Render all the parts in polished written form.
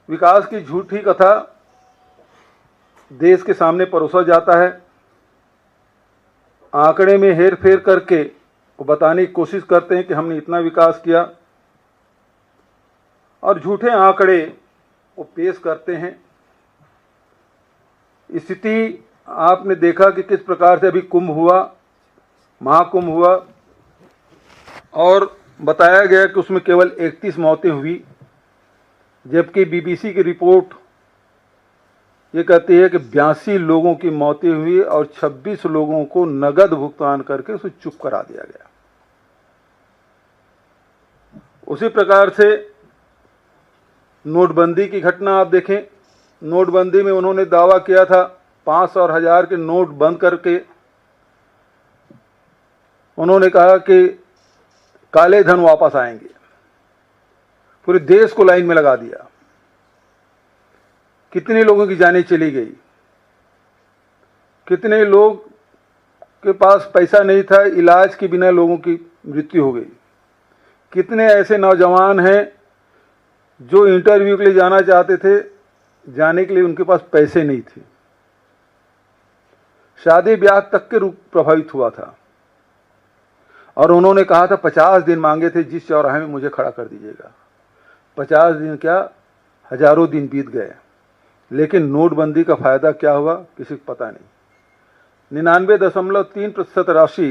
विकास की झूठी कथा देश के सामने परोसा जाता है। आंकड़े में हेर फेर करके वो बताने की कोशिश करते हैं कि हमने इतना विकास किया, और झूठे आंकड़े वो पेश करते हैं। स्थिति आपने देखा कि किस प्रकार से अभी कुंभ हुआ, महाकुंभ हुआ, और बताया गया कि उसमें केवल 31 मौतें हुई, जबकि बीबीसी की रिपोर्ट ये कहती है कि 82 लोगों की मौतें हुई और 26 लोगों को नगद भुगतान करके उसे चुप करा दिया गया। उसी प्रकार से नोटबंदी की घटना आप देखें। नोटबंदी में उन्होंने दावा किया था 500 और 1000 के नोट बंद करके उन्होंने कहा कि काले धन वापस आएंगे। पूरे देश को लाइन में लगा दिया। कितने लोगों की जानें चली गई, कितने लोग के पास पैसा नहीं था, इलाज के बिना लोगों की मृत्यु हो गई। कितने ऐसे नौजवान हैं जो इंटरव्यू के लिए जाना चाहते थे, जाने के लिए उनके पास पैसे नहीं थे। शादी ब्याह तक के रूप प्रभावित हुआ था। और उन्होंने कहा था 50 दिन मांगे थे, जिस चौराहे में मुझे खड़ा कर दीजिएगा। 50 दिन क्या, हजारों दिन बीत गए, लेकिन नोटबंदी का फायदा क्या हुआ किसी को पता नहीं। 99.3% राशि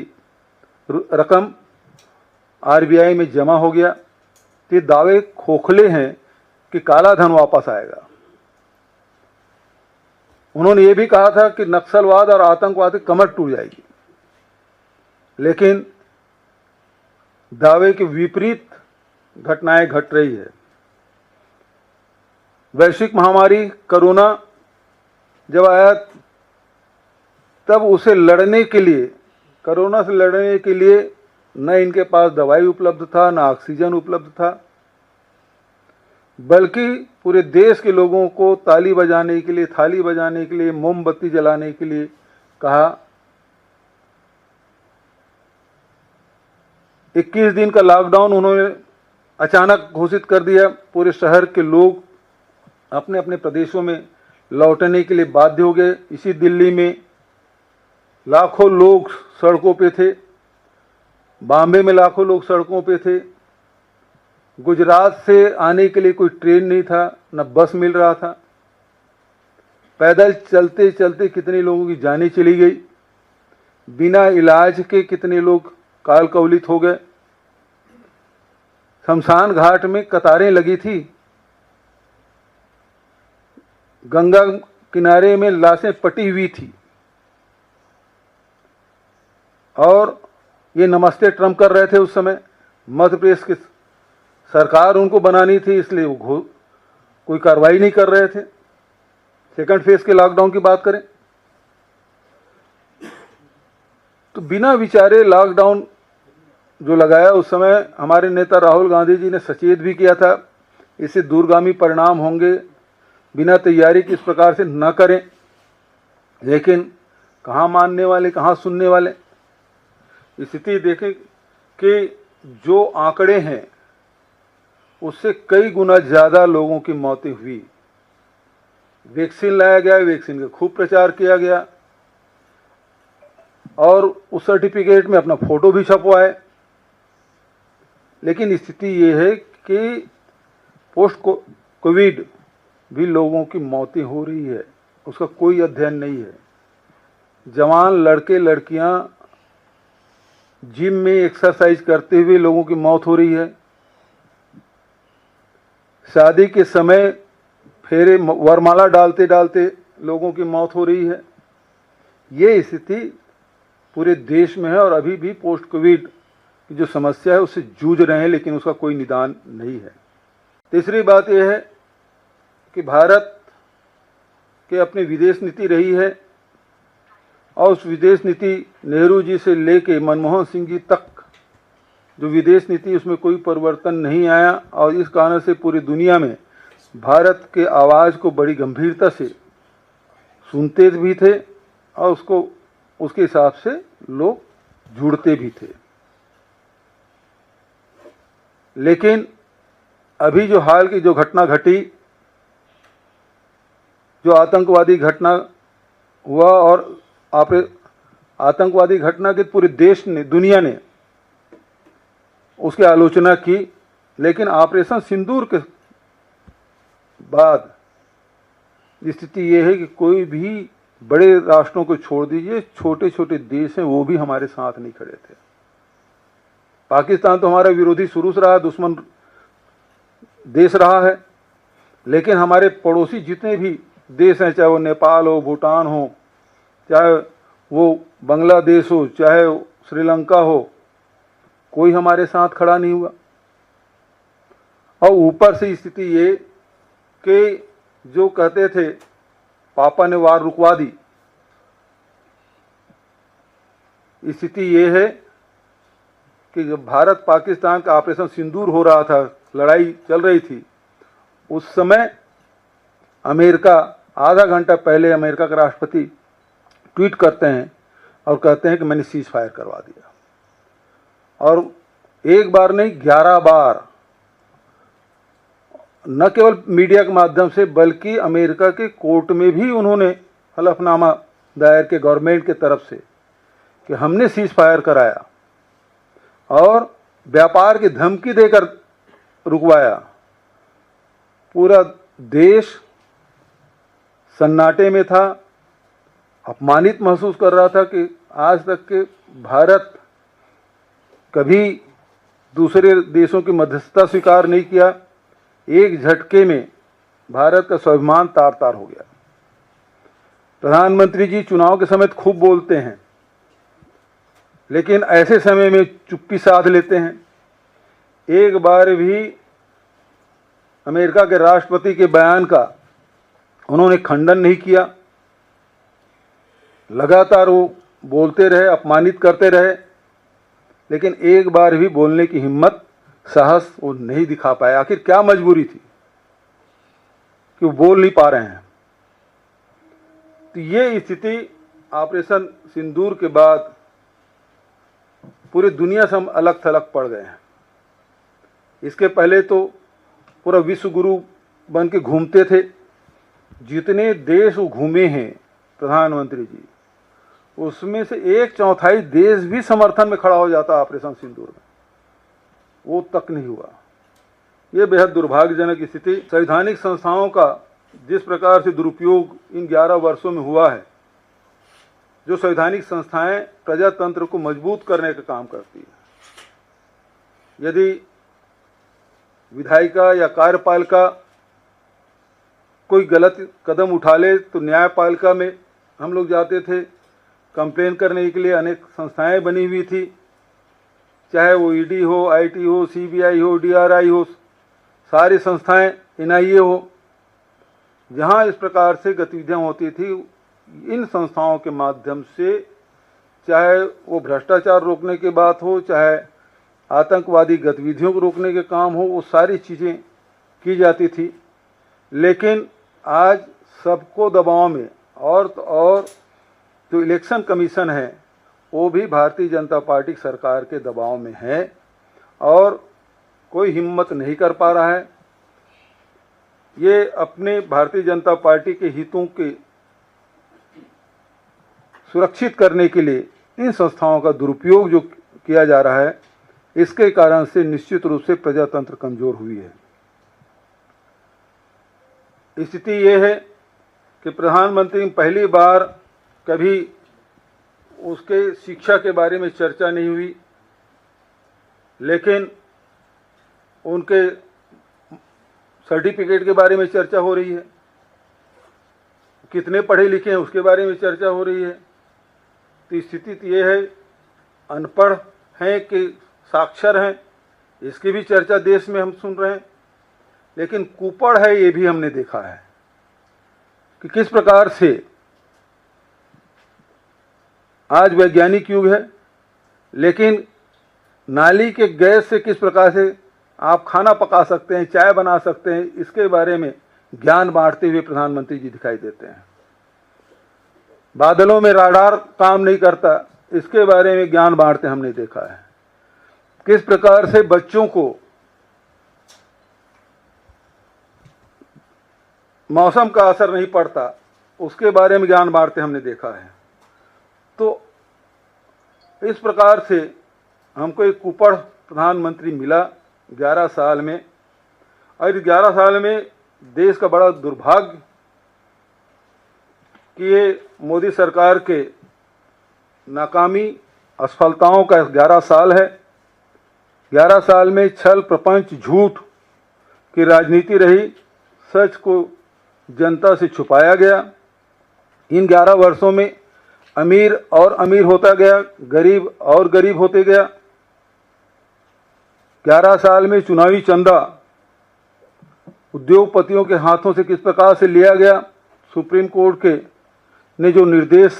रकम आरबीआई में जमा हो गया। ये दावे खोखले हैं कि काला धन वापस आएगा। उन्होंने ये भी कहा था कि नक्सलवाद और आतंकवाद की कमर टूट जाएगी, लेकिन दावे के विपरीत घटनाएं घट रही है। वैश्विक महामारी कोरोना जब आया, तब उसे लड़ने के लिए, कोरोना से लड़ने के लिए न इनके पास दवाई उपलब्ध था, न ऑक्सीजन उपलब्ध था, बल्कि पूरे देश के लोगों को ताली बजाने के लिए, थाली बजाने के लिए, मोमबत्ती जलाने के लिए कहा। 21 दिन का लॉकडाउन उन्होंने अचानक घोषित कर दिया। पूरे शहर के लोग अपने अपने प्रदेशों में लौटने के लिए बाध्य हो गए। इसी दिल्ली में लाखों लोग सड़कों पे थे, बॉम्बे में लाखों लोग सड़कों पे थे। गुजरात से आने के लिए कोई ट्रेन नहीं था, न बस मिल रहा था। पैदल चलते चलते कितने लोगों की जानें चली गई। बिना इलाज के कितने लोग काल कवलित हो गए। शमशान घाट में कतारें लगी थी। गंगा किनारे में लाशें पटी हुई थी। और ये नमस्ते ट्रम्प कर रहे थे उस समय। मध्य प्रदेश की सरकार उनको बनानी थी, इसलिए वो कोई कार्रवाई नहीं कर रहे थे। सेकंड फेज के लॉकडाउन की बात करें तो बिना विचारे लॉकडाउन जो लगाया, उस समय हमारे नेता राहुल गांधी जी ने सचेत भी किया था इससे दूरगामी परिणाम होंगे, बिना तैयारी के इस प्रकार से न करें। लेकिन कहाँ मानने वाले, कहाँ सुनने वाले। स्थिति देखें कि जो आंकड़े हैं उससे कई गुना ज़्यादा लोगों की मौतें हुई। वैक्सीन लाया गया, वैक्सीन का खूब प्रचार किया गया और उस सर्टिफिकेट में अपना फोटो भी छपवाए। लेकिन स्थिति ये है कि पोस्ट कोविड भी लोगों की मौतें हो रही है, उसका कोई अध्ययन नहीं है। जवान लड़के लड़कियां जिम में एक्सरसाइज करते हुए लोगों की मौत हो रही है। शादी के समय फेरे वरमाला डालते डालते लोगों की मौत हो रही है। ये स्थिति पूरे देश में है और अभी भी पोस्ट कोविड की जो समस्या है उससे जूझ रहे हैं, लेकिन उसका कोई निदान नहीं है। तीसरी बात यह है कि भारत की अपनी विदेश नीति रही है और उस विदेश नीति नेहरू जी से लेके मनमोहन सिंह जी तक जो विदेश नीति, उसमें कोई परिवर्तन नहीं आया। और इस कारण से पूरी दुनिया में भारत के आवाज़ को बड़ी गंभीरता से सुनते भी थे और उसको उसके हिसाब से लोग जुड़ते भी थे। लेकिन अभी जो हाल की जो घटना घटी जो आतंकवादी घटना हुआ और आतंकवादी घटना के पूरे देश ने, दुनिया ने उसकी आलोचना की, लेकिन ऑपरेशन सिंदूर के बाद स्थिति ये है कि कोई भी बड़े राष्ट्रों को छोड़ दीजिए, छोटे छोटे देश हैं वो भी हमारे साथ नहीं खड़े थे। पाकिस्तान तो हमारा विरोधी शुरू से रहा, दुश्मन देश रहा है, लेकिन हमारे पड़ोसी जितने भी देश हैं, चाहे वो नेपाल हो, भूटान हो, चाहे वो बांग्लादेश हो, चाहे श्रीलंका हो, कोई हमारे साथ खड़ा नहीं हुआ। और ऊपर से स्थिति ये कि जो कहते थे पापा ने वार रुकवा दी, स्थिति ये है कि जब भारत पाकिस्तान का ऑपरेशन सिंदूर हो रहा था, लड़ाई चल रही थी, उस समय अमेरिका आधा घंटा पहले अमेरिका के राष्ट्रपति ट्वीट करते हैं और कहते हैं कि मैंने सीज फायर करवा दिया। और एक बार नहीं 11 बार, न केवल मीडिया के माध्यम से बल्कि अमेरिका के कोर्ट में भी उन्होंने हलफनामा दायर के गवर्नमेंट की तरफ से कि हमने सीज फायर कराया और व्यापार की धमकी देकर रुकवाया। पूरा देश सन्नाटे में था, अपमानित महसूस कर रहा था कि आज तक के भारत कभी दूसरे देशों की मध्यस्थता स्वीकार नहीं किया। एक झटके में भारत का स्वाभिमान तार तार हो गया। प्रधानमंत्री जी चुनाव के समय खूब बोलते हैं, लेकिन ऐसे समय में चुप्पी साध लेते हैं। एक बार भी अमेरिका के राष्ट्रपति के बयान का उन्होंने खंडन नहीं किया, लगातार वो बोलते रहे, अपमानित करते रहे, लेकिन एक बार भी बोलने की हिम्मत, साहस वो नहीं दिखा पाए। आखिर क्या मजबूरी थी कि वो बोल नहीं पा रहे हैं। तो ये स्थिति ऑपरेशन सिंदूर के बाद पूरी दुनिया से हम अलग थलग पड़ गए हैं। इसके पहले तो पूरा विश्व गुरु बन के घूमते थे। जितने देश वो घूमे हैं प्रधानमंत्री जी, उसमें से 1/4 देश भी समर्थन में खड़ा हो जाता ऑपरेशन सिंदूर में, वो तक नहीं हुआ। ये बेहद दुर्भाग्यजनक स्थिति। संवैधानिक संस्थाओं का जिस प्रकार से दुरुपयोग इन 11 वर्षों में हुआ है, जो संवैधानिक संस्थाएं प्रजातंत्र को मजबूत करने का काम करती है, यदि विधायिका या कार्यपालिका कोई गलत कदम उठा ले तो न्यायपालिका में हम लोग जाते थे कंप्लेन करने के लिए। अनेक संस्थाएं बनी हुई थी, चाहे वो ईडी हो, आईटी हो, सीबीआई हो, डीआरआई हो, सारी संस्थाएं, एनआईए हो, जहां इस प्रकार से गतिविधियां होती थी, इन संस्थाओं के माध्यम से चाहे वो भ्रष्टाचार रोकने की बात हो, चाहे आतंकवादी गतिविधियों को रोकने के काम हो, वो सारी चीज़ें की जाती थी। लेकिन आज सबको दबाव में, और जो इलेक्शन कमीशन है वो भी भारतीय जनता पार्टी सरकार के दबाव में है और कोई हिम्मत नहीं कर पा रहा है। ये अपने भारतीय जनता पार्टी के हितों के सुरक्षित करने के लिए इन संस्थाओं का दुरुपयोग जो किया जा रहा है, इसके कारण से निश्चित रूप से प्रजातंत्र कमजोर हुई है। स्थिति ये है कि प्रधानमंत्री पहली बार कभी उसके शिक्षा के बारे में चर्चा नहीं हुई, लेकिन उनके सर्टिफिकेट के बारे में चर्चा हो रही है, कितने पढ़े लिखे हैं उसके बारे में चर्चा हो रही है। तो स्थिति तो ये है, अनपढ़ हैं कि साक्षर हैं, इसकी भी चर्चा देश में हम सुन रहे हैं। लेकिन कुपड़ है, ये भी हमने देखा है कि किस प्रकार से आज वैज्ञानिक युग है, लेकिन नाली के गैस से किस प्रकार से आप खाना पका सकते हैं, चाय बना सकते हैं, इसके बारे में ज्ञान बांटते हुए प्रधानमंत्री जी दिखाई देते हैं। बादलों में राडार काम नहीं करता, इसके बारे में ज्ञान बांटते हमने देखा है। किस प्रकार से बच्चों को मौसम का असर नहीं पड़ता, उसके बारे में ज्ञान बांटते हमने देखा है। तो इस प्रकार से हमको एक कुपड़ प्रधानमंत्री मिला 11 साल में, और 11 साल में देश का बड़ा दुर्भाग्य कि ये मोदी सरकार के नाकामी असफलताओं का 11 साल है। 11 साल में छल प्रपंच झूठ की राजनीति रही, सच को जनता से छुपाया गया। इन 11 वर्षों में अमीर और अमीर होता गया, गरीब और गरीब होते गया। 11 साल में चुनावी चंदा उद्योगपतियों के हाथों से किस प्रकार से लिया गया, सुप्रीम कोर्ट के ने जो निर्देश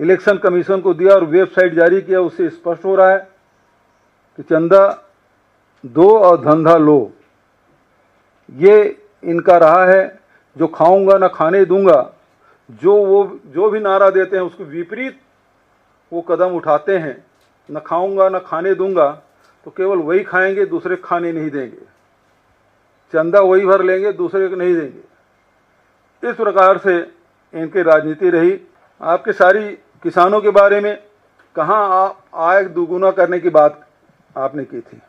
इलेक्शन कमीशन को दिया और वेबसाइट जारी किया, उससे स्पष्ट हो रहा है कि चंदा दो और धंधा लो, ये इनका रहा है। जो खाऊंगा ना खाने दूंगा, जो भी नारा देते हैं उसके विपरीत वो कदम उठाते हैं। न खाऊंगा न खाने दूंगा, तो केवल वही खाएंगे, दूसरे खाने नहीं देंगे। चंदा वही भर लेंगे, दूसरे को नहीं देंगे। इस प्रकार से इनकी राजनीति रही। आपके सारी किसानों के बारे में कहाँ आय दुगुना करने की बात आपने की थी,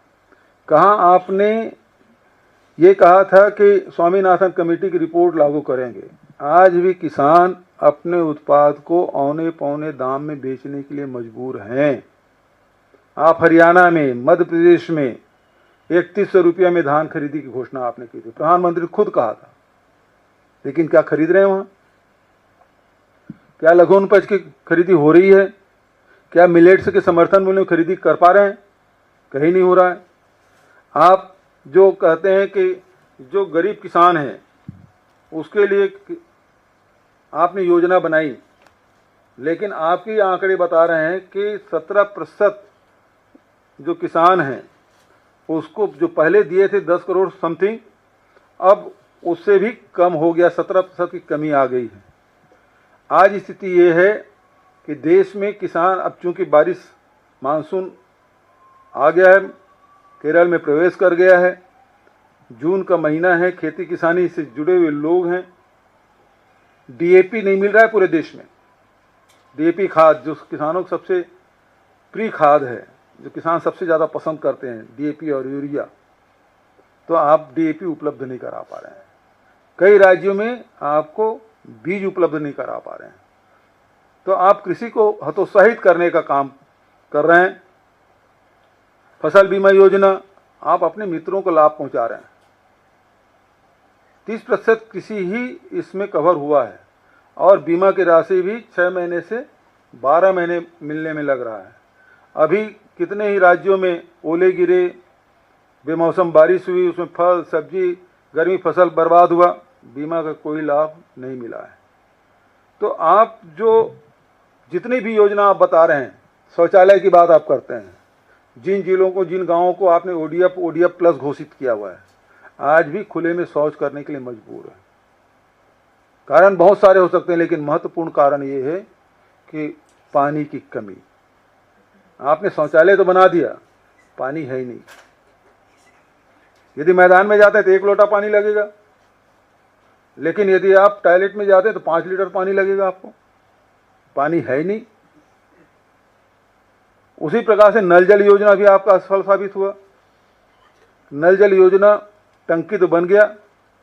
कहाँ आपने ये कहा था कि स्वामीनाथन कमेटी की रिपोर्ट लागू करेंगे। आज भी किसान अपने उत्पाद को औने पौने दाम में बेचने के लिए मजबूर हैं। आप हरियाणा में, मध्य प्रदेश में 3100 रुपया में धान खरीदी की घोषणा आपने की थी, प्रधानमंत्री खुद कहा था, लेकिन क्या खरीद रहे हैं वहाँ? क्या लघु उपज की खरीदी हो रही है? क्या मिलेट्स के समर्थन मूल्य में खरीदी कर पा रहे हैं? कहीं नहीं हो रहा है। आप जो कहते हैं कि जो गरीब किसान हैं उसके लिए आपने योजना बनाई, लेकिन आपके आंकड़े बता रहे हैं कि 17% जो किसान हैं उसको जो पहले दिए थे 10 करोड़ समथिंग, अब उससे भी कम हो गया, 17% की कमी आ गई है। आज स्थिति ये है कि देश में किसान, अब चूंकि बारिश मानसून आ गया है, केरल में प्रवेश कर गया है, जून का महीना है, खेती किसानी से जुड़े हुए लोग हैं। डीएपी नहीं मिल रहा है पूरे देश में। डीएपी खाद जो किसानों को सबसे प्रिय खाद है, जो किसान सबसे ज़्यादा पसंद करते हैं, डीएपी और यूरिया, तो आप डीएपी उपलब्ध नहीं करा पा रहे हैं। कई राज्यों में आपको बीज उपलब्ध नहीं करा पा रहे हैं। तो आप कृषि को हतोत्साहित करने का काम कर रहे हैं। फसल बीमा योजना आप अपने मित्रों को लाभ पहुंचा रहे हैं। 30% कृषि ही इसमें कवर हुआ है, और बीमा की राशि भी 6 महीने से 12 महीने मिलने में लग रहा है। अभी कितने ही राज्यों में ओले गिरे, बेमौसम बारिश हुई, उसमें फल सब्जी गर्मी फसल बर्बाद हुआ, बीमा का कोई लाभ नहीं मिला है। तो आप जो जितनी भी योजना आप बता रहे हैं, शौचालय की बात आप करते हैं, जिन जिलों को, जिन गांवों को आपने ओडीएफ प्लस घोषित किया हुआ है, आज भी खुले में शौच करने के लिए मजबूर है। कारण बहुत सारे हो सकते हैं, लेकिन महत्वपूर्ण कारण ये है कि पानी की कमी। आपने शौचालय तो बना दिया, पानी है ही नहीं। यदि मैदान में जाते हैं तो 1 लोटा पानी लगेगा, लेकिन यदि आप टॉयलेट में जाते हैं तो 5 लीटर पानी लगेगा आपको। पानी है ही नहीं। उसी प्रकार से नल जल योजना भी आपका असफल साबित हुआ। नल जल योजना, टंकी तो बन गया,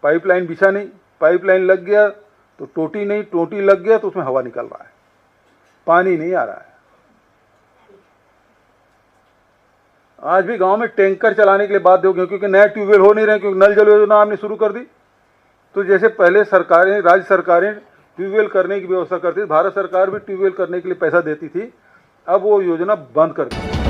पाइपलाइन बिछा नहीं, पाइपलाइन लग गया तो टोटी नहीं, टोटी लग गया तो उसमें हवा निकल रहा है, पानी नहीं आ रहा है। आज भी गांव में टैंकर चलाने के लिए बाध्य हो गए, क्योंकि नए ट्यूबवेल हो नहीं रहे, क्योंकि नल जल योजना आपने शुरू कर दी। तो जैसे पहले सरकारें, राज्य सरकारें ट्यूबवेल करने की व्यवस्था करती थी, भारत सरकार भी ट्यूबवेल करने के लिए पैसा देती थी, अब वो योजना बंद कर दी।